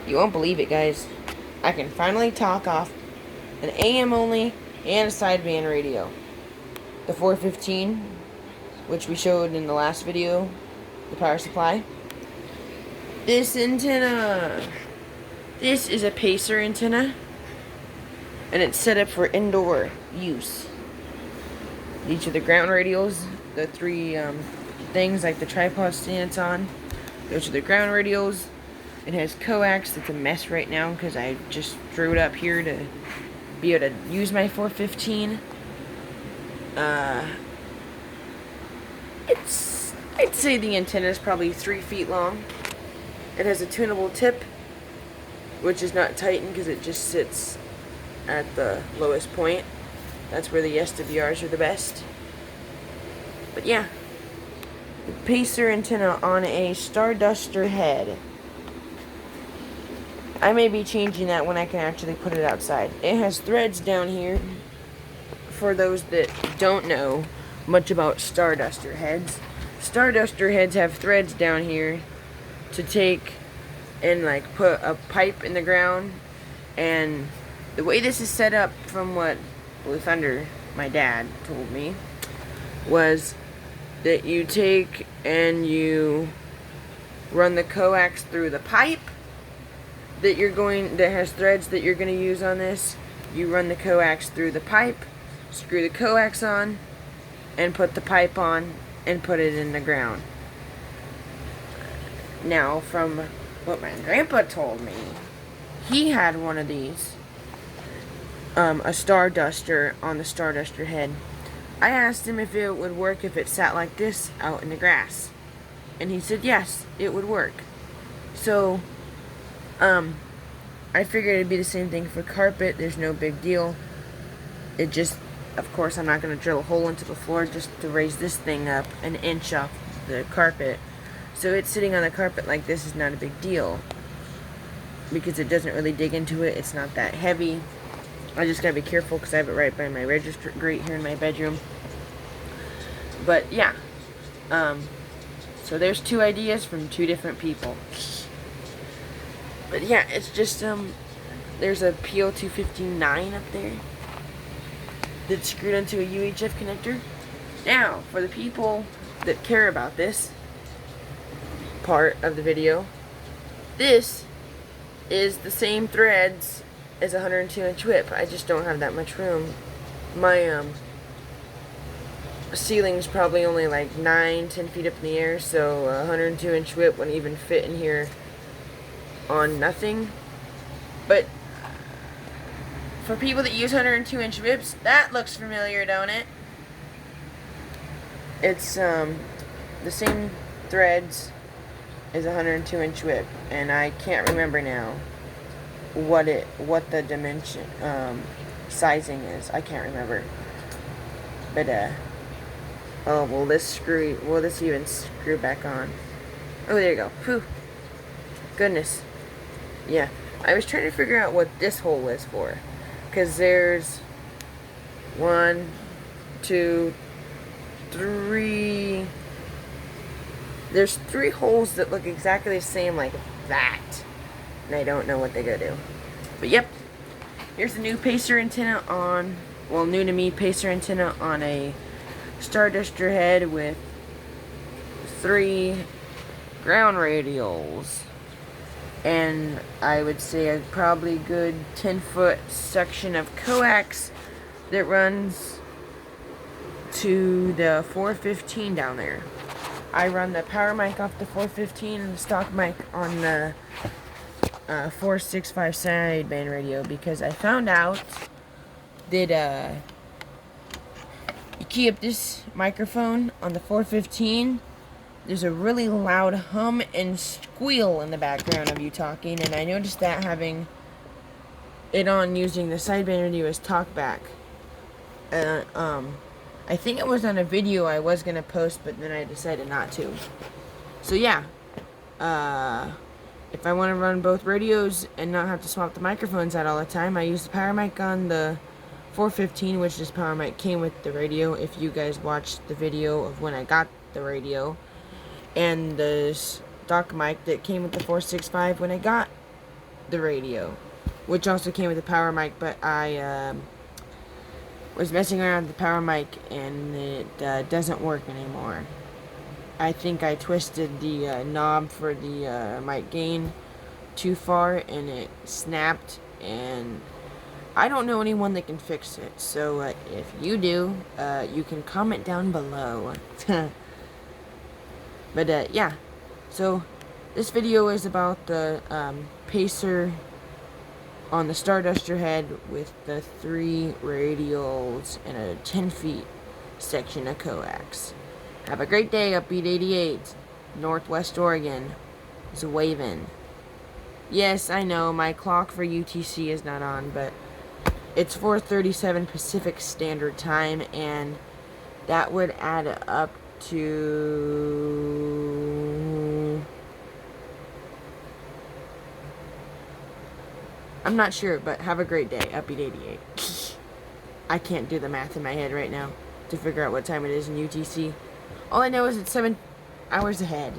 You won't believe it, guys. I can finally talk off an AM only and a sideband radio. The 415, which we showed in the last video, the power supply. This antenna. This is a Pacer antenna, and it's set up for indoor use. These are the ground radios, the three things like the tripod stand it's on. Those are the ground radios. It has coax. It's a mess right now because I just threw it up here to be able to use my 415. I'd say the antenna is probably 3 feet long. It has a tunable tip, which is not tightened because it just sits at the lowest point. That's where the SWRs are the best. But yeah, the Pacer antenna on a Starduster head. I may be changing that when I can actually put it outside. It has threads down here. For those that don't know much about Starduster heads, Starduster heads have threads down here to take and like put a pipe in the ground. And the way this is set up, from what Blue Thunder, my dad, told me, was that you take and you run the coax through the pipe that has threads that you're going to use on this. You run the coax through the pipe, screw the coax on, and put the pipe on and put it in the ground. Now, from what my grandpa told me, he had one of these, a Starduster on the Starduster head. I asked him if it would work if it sat like this out in the grass, and he said yes, it would work. So, I figured it'd be the same thing for carpet. There's no big deal. It just, of course, I'm not going to drill a hole into the floor just to raise this thing up an inch off the carpet. So it's sitting on the carpet like this is not a big deal, because it doesn't really dig into it. It's not that heavy. I just gotta be careful because I have it right by my register grate here in my bedroom. But yeah, so there's 2 ideas from 2 different people. But yeah, it's just there's a PO259 up there that's screwed into a UHF connector. Now, for the people that care about this part of the video, this is the same threads as a 102-inch whip. I just don't have that much room. My ceiling's probably only like 9-10 feet up in the air, so a 102-inch whip wouldn't even fit in here on nothing. But for people that use 102-inch whips, that looks familiar, don't it? It's the same threads as a 102-inch whip, and I can't remember now what the dimension sizing is. I can't remember. But oh, will this even screw back on? Oh, there you go. Phew. Goodness. Yeah, I was trying to figure out what this hole is for, because there's 1, 2, 3. There's 3 holes that look exactly the same like that, and I don't know what they go do. But yep, here's the new Pacer antenna on, well, new to me Pacer antenna on a Starduster head with 3 ground radials. And I would say a probably good 10-foot section of coax that runs to the 415 down there. I run the power mic off the 415 and the stock mic on the 465 sideband radio, because I found out that you key up this microphone on the 415, there's a really loud hum and squeal in the background of you talking, and I noticed that having it on using the sideband radio as talkback. I think it was on a video I was going to post, but then I decided not to. So yeah, if I want to run both radios and not have to swap the microphones out all the time, I use the power mic on the 415, which this power mic came with the radio, if you guys watched the video of when I got the radio, and the stock mic that came with the 465 when I got the radio, which also came with a power mic, but I was messing around with the power mic and it doesn't work anymore. I think I twisted the knob for the mic gain too far and it snapped, and I don't know anyone that can fix it. So if you do, you can comment down below. But yeah, so this video is about the Pacer on the Starduster head with the 3 radials and a 10 feet section of coax. Have a great day, Upbeat 88, Northwest Oregon is waving. Yes, I know, my clock for UTC is not on, but it's 4:37 Pacific Standard Time, and that would add up to... I'm not sure, but have a great day, Upbeat 88. I can't do the math in my head right now to figure out what time it is in UTC. All I know is it's 7 hours ahead.